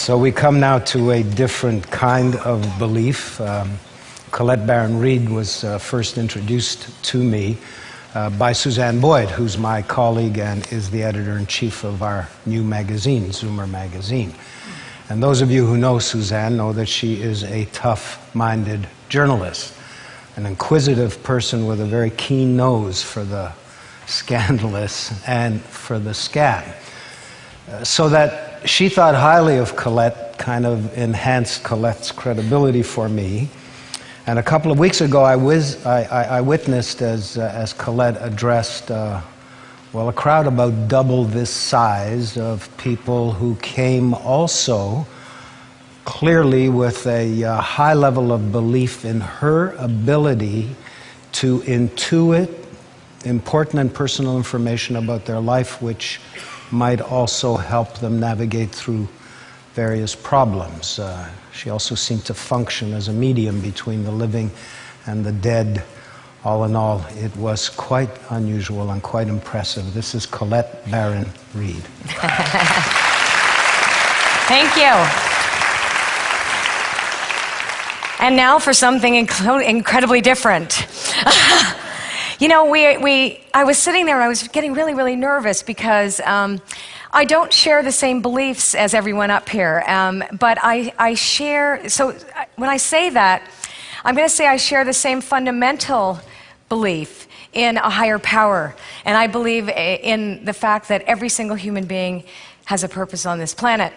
So we come now to a different kind of belief. Colette Baron-Reid was first introduced to me by Suzanne Boyd, who's my colleague and is the editor-in-chief of our new magazine, Zoomer Magazine. And those of you who know Suzanne know that she is a tough-minded journalist, an inquisitive person with a very keen nose for the scandalous and for the scam. So that she thought highly of Colette kind of enhanced Colette's credibility for me. And a couple of weeks ago, I witnessed as Colette addressed, a crowd about double this size of people who came also clearly with a high level of belief in her ability to intuit important and personal information about their life, which might also help them navigate through various problems. She also seemed to function as a medium between the living and the dead. All in all, it was quite unusual and quite impressive. This is Colette Baron-Reid. Thank you. And now for something incredibly different. You know, I was sitting there and I was getting really, really nervous because I don't share the same beliefs as everyone up here, but I share, so when I say that, I'm going to say I share the same fundamental belief in a higher power, and I believe in the fact that every single human being has a purpose on this planet.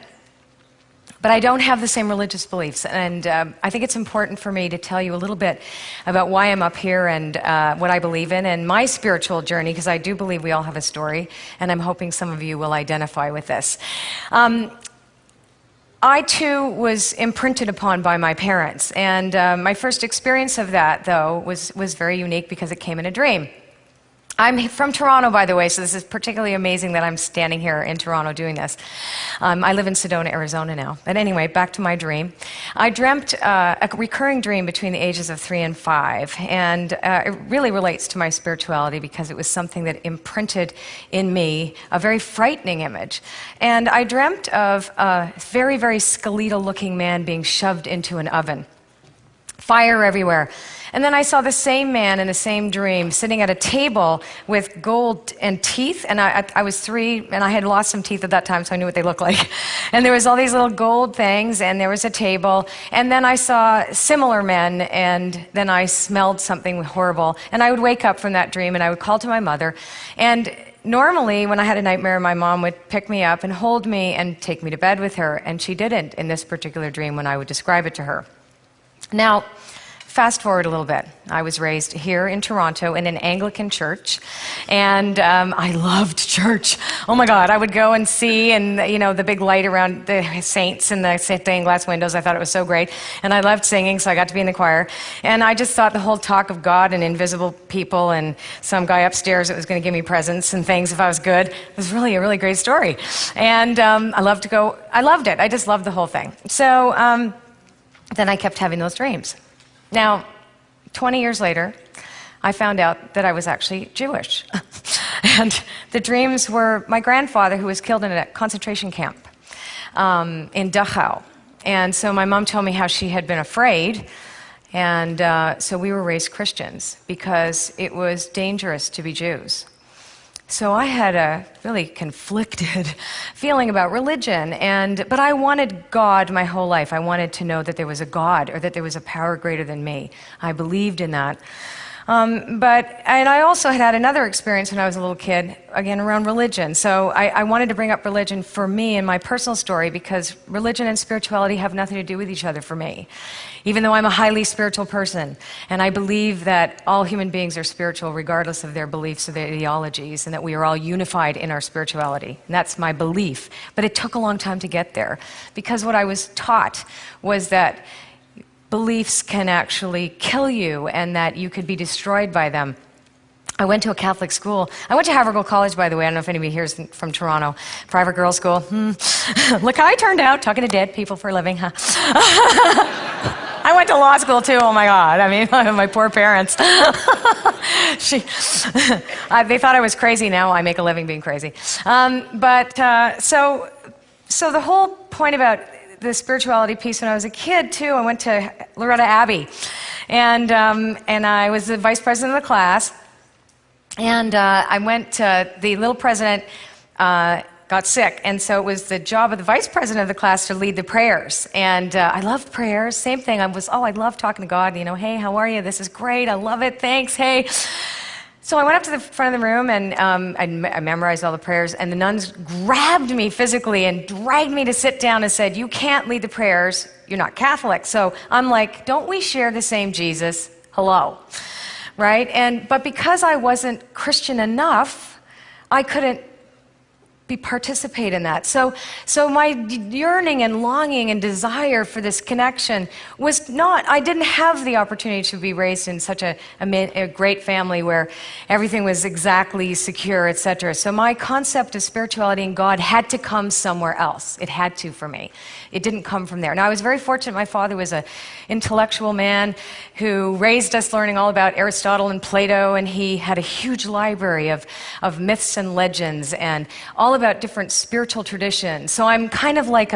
But I don't have the same religious beliefs, and I think it's important for me to tell you a little bit about why I'm up here and what I believe in and my spiritual journey, because I do believe we all have a story, and I'm hoping some of you will identify with this. I, too, was imprinted upon by my parents, and my first experience of that, though, was very unique because it came in a dream. I'm from Toronto, by the way, so this is particularly amazing that I'm standing here in Toronto doing this. I live in Sedona, Arizona now. But anyway, back to my dream. I dreamt a recurring dream between the ages of 3 and 5, and it really relates to my spirituality because it was something that imprinted in me a very frightening image. And I dreamt of a very, very skeletal-looking man being shoved into an oven. Fire everywhere. And then I saw the same man in the same dream sitting at a table with gold and teeth, and I was 3 and I had lost some teeth at that time, so I knew what they looked like. And there was all these little gold things, and there was a table, and then I saw similar men, and then I smelled something horrible, and I would wake up from that dream and I would call to my mother, and normally when I had a nightmare, my mom would pick me up and hold me and take me to bed with her, and she didn't in this particular dream when I would describe it to her. Now, fast forward a little bit. I was raised here in Toronto in an Anglican church, and I loved church. Oh my God, I would go and see, and you know, the big light around the saints and the stained glass windows. I thought it was so great, and I loved singing, so I got to be in the choir. And I just thought the whole talk of God and invisible people and some guy upstairs that was going to give me presents and things if I was good was really a really great story. And I loved to go. I loved it. I just loved the whole thing. So then I kept having those dreams. Now, 20 years later, I found out that I was actually Jewish. And the dreams were my grandfather, who was killed in a concentration camp in Dachau. And so my mom told me how she had been afraid. And so we were raised Christians because it was dangerous to be Jews. So I had a really conflicted feeling about religion, but I wanted God my whole life. I wanted to know that there was a God or that there was a power greater than me. I believed in that. And I also had another experience when I was a little kid, again, around religion. So I wanted to bring up religion for me and my personal story because religion and spirituality have nothing to do with each other for me, even though I'm a highly spiritual person. And I believe that all human beings are spiritual regardless of their beliefs or their ideologies, and that we are all unified in our spirituality. And that's my belief. But it took a long time to get there because what I was taught was that beliefs can actually kill you and that you could be destroyed by them. I went to a Catholic school. I went to Havergal College, by the way. I don't know if anybody here is from Toronto. Private girls' school. Look how I turned out, talking to dead people for a living, huh? I went to law school, too. Oh, my God. I mean, my poor parents. They thought I was crazy. Now I make a living being crazy. So the whole point about the spirituality piece when I was a kid, too. I went to Loretta Abbey, and I was the vice president of the class, and I went to, the little president got sick, and so it was the job of the vice president of the class to lead the prayers. And I loved prayers. Same thing. I love talking to God. Hey, how are you? This is great. I love it. Thanks. Hey. So I went up to the front of the room, and I memorized all the prayers, and the nuns grabbed me physically and dragged me to sit down and said, "You can't lead the prayers. You're not Catholic." So I'm like, don't we share the same Jesus? Hello. Right? But because I wasn't Christian enough, I couldn't participate in that. So my yearning and longing and desire for this connection was not, I didn't have the opportunity to be raised in such a great family where everything was exactly secure, etc. So my concept of spirituality and God had to come somewhere else. It had to for me. It didn't come from there. Now, I was very fortunate. My father was an intellectual man who raised us learning all about Aristotle and Plato, and he had a huge library of myths and legends and all about different spiritual traditions. So I'm kind of like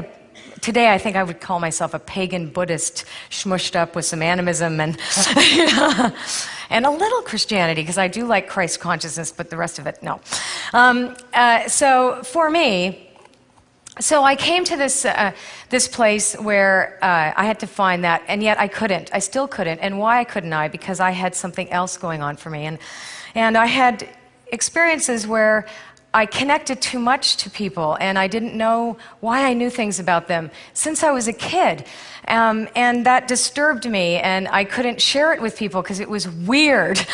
today I think I would call myself a pagan Buddhist smushed up with some animism and and a little Christianity, because I do like Christ consciousness, but the rest of it, no. So for me, I came to this place where I had to find that, and yet I couldn't. I still couldn't. And why couldn't I? Because I had something else going on for me. And I had experiences where I connected too much to people, and I didn't know why I knew things about them since I was a kid. And that disturbed me, and I couldn't share it with people because it was weird.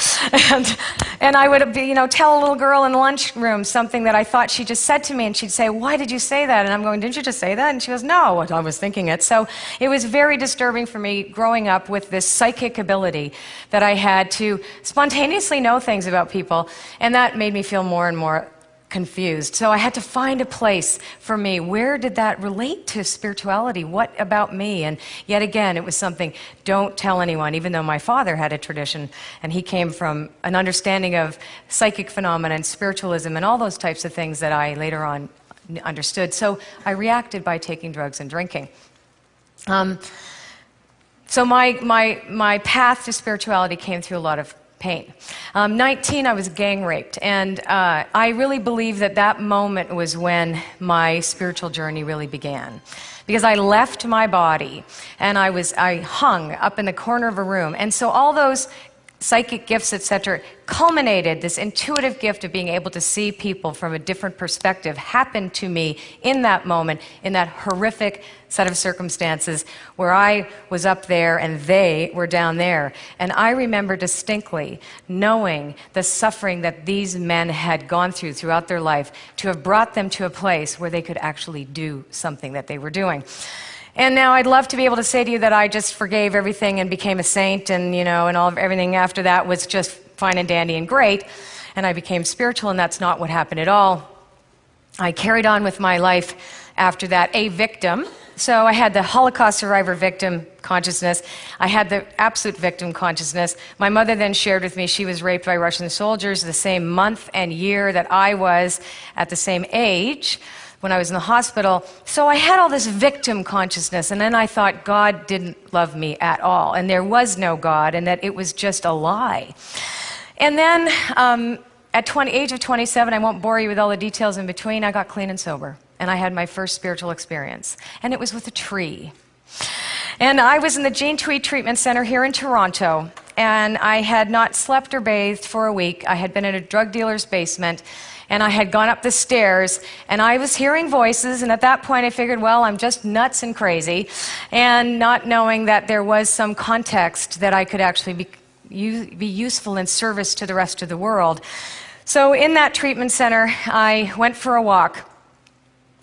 and I would tell a little girl in the lunchroom something that I thought she just said to me, and she'd say, "Why did you say that?" And I'm going, "Didn't you just say that?" And she goes, "No, I was thinking it." So it was very disturbing for me growing up with this psychic ability that I had to spontaneously know things about people, and that made me feel more and more confused. So I had to find a place for me. Where did that relate to spirituality? What about me? And yet again, it was something, don't tell anyone, even though my father had a tradition, and he came from an understanding of psychic phenomena and spiritualism and all those types of things that I later on understood. So I reacted by taking drugs and drinking. So my path to spirituality came through a lot of pain. 19, I was gang raped, and I really believe that moment was when my spiritual journey really began. Because I left my body, and I hung up in the corner of a room, and so all those psychic gifts, etc., culminated. This intuitive gift of being able to see people from a different perspective happened to me in that moment, in that horrific set of circumstances where I was up there and they were down there. And I remember distinctly knowing the suffering that these men had gone through throughout their life to have brought them to a place where they could actually do something that they were doing. And now I'd love to be able to say to you that I just forgave everything and became a saint, and everything after that was just fine and dandy and great, and I became spiritual, and that's not what happened at all. I carried on with my life after that, a victim. So I had the Holocaust survivor victim consciousness. I had the absolute victim consciousness. My mother then shared with me she was raped by Russian soldiers the same month and year that I was at the same age when I was in the hospital. So I had all this victim consciousness, and then I thought God didn't love me at all, and there was no God, and that it was just a lie. And then at age of 27, I won't bore you with all the details in between, I got clean and sober, and I had my first spiritual experience, and it was with a tree. And I was in the Gene Tweed Treatment Center here in Toronto, and I had not slept or bathed for a week. I had been in a drug dealer's basement, and I had gone up the stairs, and I was hearing voices, and at that point I figured, well, I'm just nuts and crazy, and not knowing that there was some context that I could actually be useful in service to the rest of the world. So in that treatment center, I went for a walk,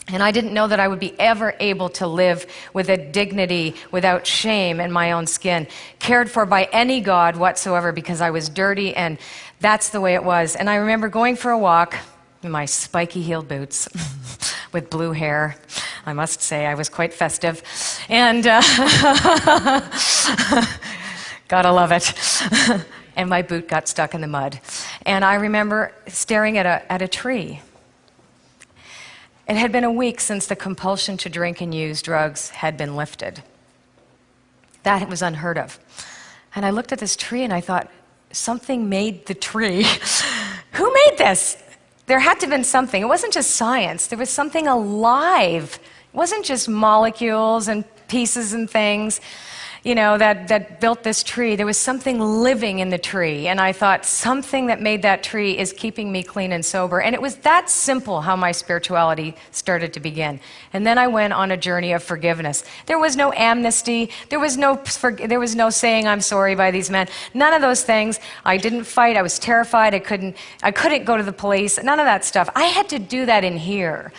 and I didn't know that I would be ever able to live with a dignity, without shame in my own skin, cared for by any God whatsoever, because I was dirty, and that's the way it was. And I remember going for a walk in my spiky-heeled boots with blue hair. I must say, I was quite festive. And gotta love it. And my boot got stuck in the mud. And I remember staring at a tree. It had been a week since the compulsion to drink and use drugs had been lifted. That was unheard of. And I looked at this tree and I thought, something made the tree. Who made this? There had to have been something. It wasn't just science. There was something alive. It wasn't just molecules and pieces and things, that built this tree. There was something living in the tree. And I thought, something that made that tree is keeping me clean and sober. And it was that simple how my spirituality started to begin. And then I went on a journey of forgiveness. There was no amnesty. There was no saying I'm sorry by these men. None of those things. I didn't fight. I was terrified. I couldn't go to the police. None of that stuff. I had to do that in here.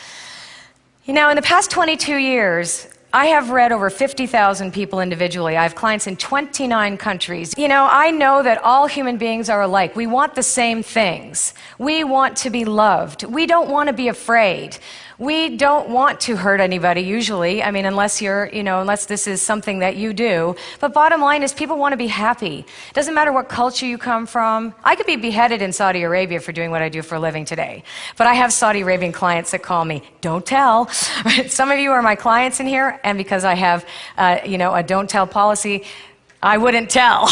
In the past 22 years, I have read over 50,000 people individually. I have clients in 29 countries. I know that all human beings are alike. We want the same things. We want to be loved. We don't want to be afraid. We don't want to hurt anybody usually. Unless unless this is something that you do. But bottom line is people want to be happy. It doesn't matter what culture you come from. I could be beheaded in Saudi Arabia for doing what I do for a living today. But I have Saudi Arabian clients that call me, don't tell. Some of you are my clients in here, and because I have, a don't tell policy, I wouldn't tell.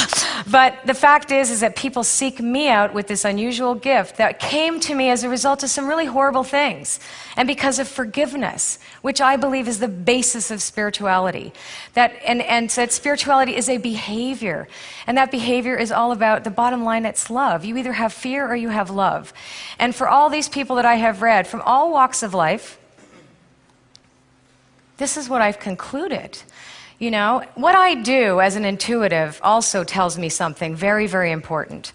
But the fact is that people seek me out with this unusual gift that came to me as a result of some really horrible things. And because of forgiveness, which I believe is the basis of spirituality. And that spirituality is a behavior. And that behavior is all about, the bottom line, it's love. You either have fear or you have love. And for all these people that I have read, from all walks of life, this is what I've concluded. What I do as an intuitive also tells me something very, very important.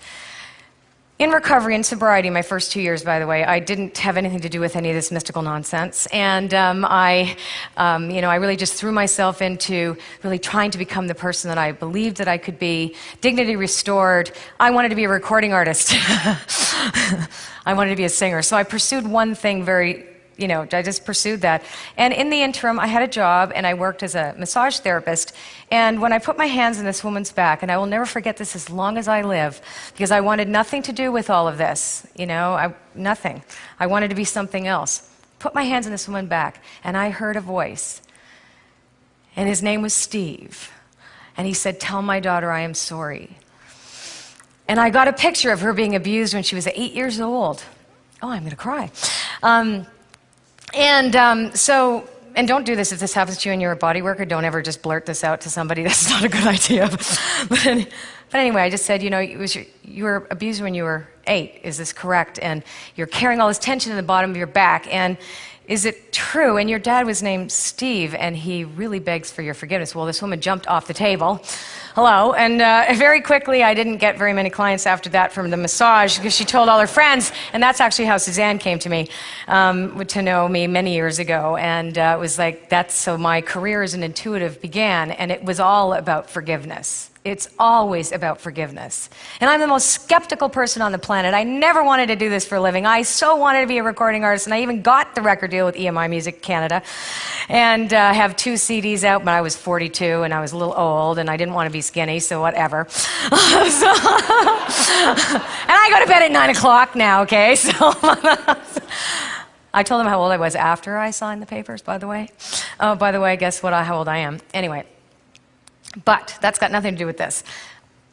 In recovery and sobriety, my first 2 years, by the way, I didn't have anything to do with any of this mystical nonsense. And I really just threw myself into really trying to become the person that I believed that I could be. Dignity restored. I wanted to be a recording artist. I wanted to be a singer. So I pursued one thing I just pursued that. And in the interim, I had a job, and I worked as a massage therapist. And when I put my hands on this woman's back, and I will never forget this as long as I live, because I wanted nothing to do with all of this, nothing. I wanted to be something else. Put my hands on this woman's back, and I heard a voice. And his name was Steve. And he said, "Tell my daughter I am sorry." And I got a picture of her being abused when she was 8 years old. Oh, I'm going to cry. And don't do this if this happens to you and you're a body worker. Don't ever just blurt this out to somebody. That's not a good idea. But anyway, I just said, you were abused when you were 8. Is this correct? And you're carrying all this tension in the bottom of your back. And is it true? And your dad was named Steve, and he really begs for your forgiveness. Well, this woman jumped off the table. Hello. And very quickly, I didn't get very many clients after that from the massage because she told all her friends. And that's actually how Suzanne came to me, to know me many years ago. And it was like, so my career as an intuitive began, and it was all about forgiveness. It's always about forgiveness. And I'm the most skeptical person on the planet. I never wanted to do this for a living. I so wanted to be a recording artist, and I even got the record deal with EMI Music Canada. And I have 2 CDs out, but I was 42, and I was a little old, and I didn't want to be skinny, so whatever. And I go to bed at 9 o'clock now, okay? So I told them how old I was after I signed the papers, by the way. Oh, by the way, guess how old I am? Anyway. But that's got nothing to do with this.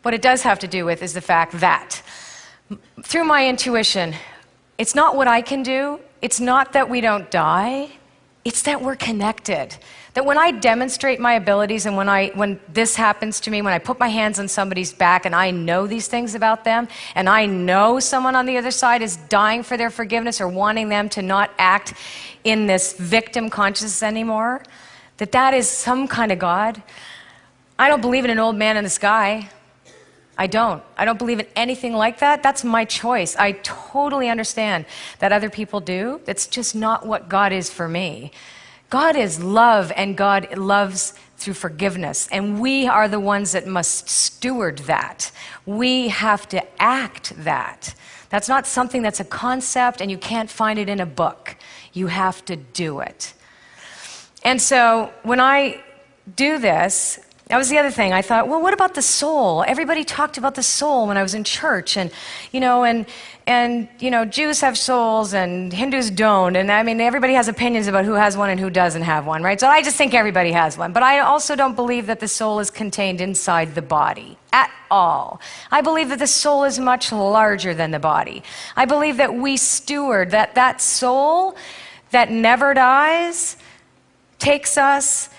What it does have to do with is the fact that through my intuition, it's not what I can do, it's not that we don't die, it's that we're connected. That when I demonstrate my abilities and when this happens to me, when I put my hands on somebody's back and I know these things about them, and I know someone on the other side is dying for their forgiveness or wanting them to not act in this victim consciousness anymore, that is some kind of God. I don't believe in an old man in the sky. I don't believe in anything like that. That's my choice. I totally understand that other people do. That's just not what God is for me. God is love, and God loves through forgiveness. And we are the ones that must steward that. We have to act that. That's not something that's a concept, and you can't find it in a book. You have to do it. And so when I do this, That was the other thing. I thought, well, what about the soul? Everybody talked about the soul when I was in church, and Jews have souls and Hindus don't, and I mean, everybody has opinions about who has one and who doesn't have one, right? So I just think everybody has one. But I also don't believe that the soul is contained inside the body at all. I believe that the soul is much larger than the body. I believe that we steward, that soul that never dies takes us,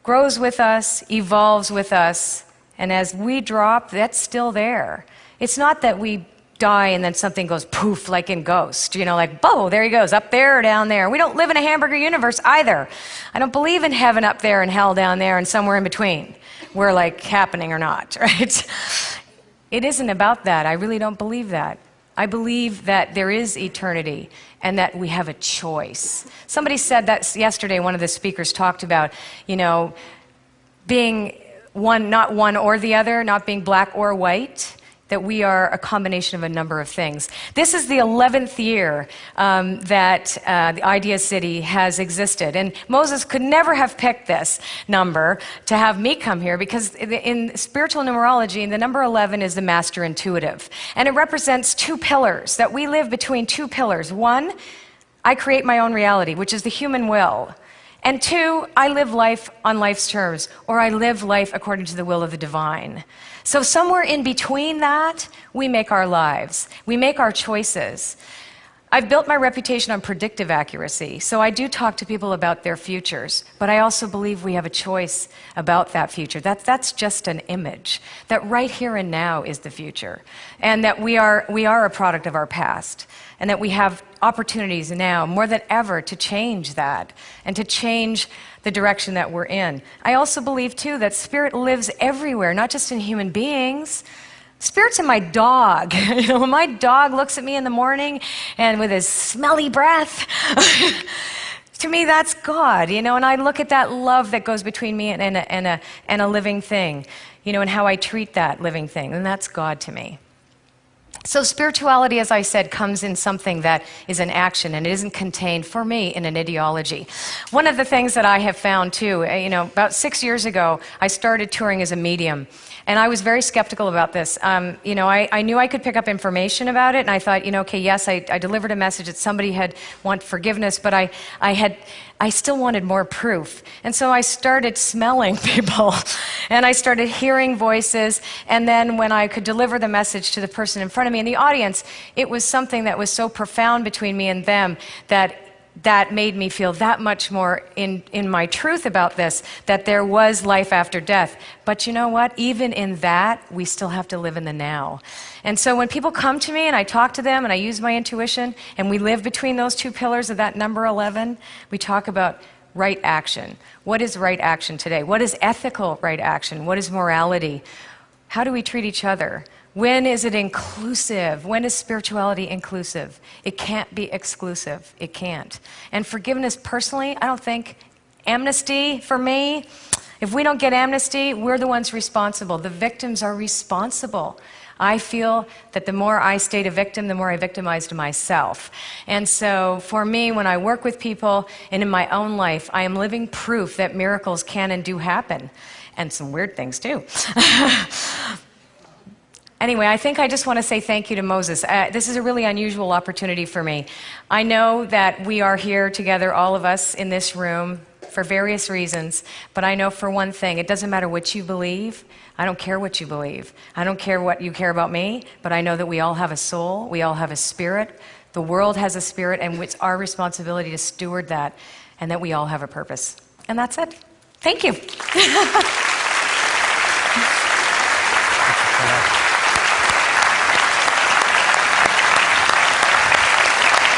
grows with us, evolves with us, and as we drop, that's still there. It's not that we die and then something goes poof like in Ghost, like, boom, there he goes, up there or down there. We don't live in a hamburger universe either. I don't believe in heaven up there and hell down there and somewhere in between. We're like happening or not, right? It isn't about that. I really don't believe that. I believe that there is eternity and that we have a choice. Somebody said that yesterday, one of the speakers talked about, being one, not one or the other, not being black or white, that we are a combination of a number of things. This is the 11th year that the ideacity has existed. And Moses could never have picked this number to have me come here because in spiritual numerology, the number 11 is the master intuitive. And it represents two pillars, that we live between two pillars. One, I create my own reality, which is the human will. And two, I live life on life's terms, or I live life according to the will of the divine. So somewhere in between that, we make our lives. We make our choices. I've built my reputation on predictive accuracy, so I do talk to people about their futures, but I also believe we have a choice about that future. That's just an image, that right here and now is the future, and that we are a product of our past, and that we have opportunities now more than ever to change that and to change the direction that we're in. I also believe, too, that spirit lives everywhere, not just in human beings. Spirit's in my dog. When my dog looks at me in the morning and with his smelly breath, to me that's God, and I look at that love that goes between me and a living thing, and how I treat that living thing, and that's God to me. So spirituality, as I said, comes in something that is an action, and it isn't contained, for me, in an ideology. One of the things that I have found, too, about 6 years ago, I started touring as a medium, and I was very skeptical about this. I knew I could pick up information about it, and I thought, okay, yes, I delivered a message that somebody had want forgiveness, but I still wanted more proof. And so I started smelling people, and I started hearing voices, and then when I could deliver the message to the person in front of me in the audience, it was something that was so profound between me and them that made me feel that much more in my truth about this, that there was life after death. But you know what? Even in that, we still have to live in the now. And so when people come to me and I talk to them and I use my intuition and we live between those two pillars of that number 11, we talk about right action. What is right action today? What is ethical right action? What is morality? How do we treat each other? When is it inclusive? When is spirituality inclusive? It can't be exclusive. It can't. And forgiveness, personally, I don't think. Amnesty, for me, if we don't get amnesty, we're the ones responsible. The victims are responsible. I feel that the more I stayed a victim, the more I victimized myself. And so for me, when I work with people and in my own life, I am living proof that miracles can and do happen. And some weird things, too. Anyway, I think I just want to say thank you to Moses. This is a really unusual opportunity for me. I know that we are here together, all of us in this room, for various reasons, but I know for one thing, it doesn't matter what you believe. I don't care what you believe. I don't care what you care about me, but I know that we all have a soul, we all have a spirit. The world has a spirit, and it's our responsibility to steward that, and that we all have a purpose. And that's it. Thank you.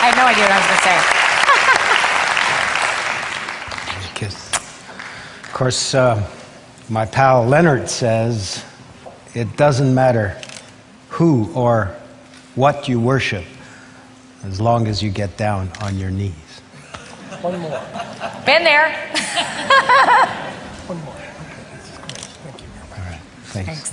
I had no idea what I was going to say. Of course, my pal Leonard says, it doesn't matter who or what you worship, as long as you get down on your knees. One more. Been there. One more. Okay, this is great. Thank you. All right, thanks.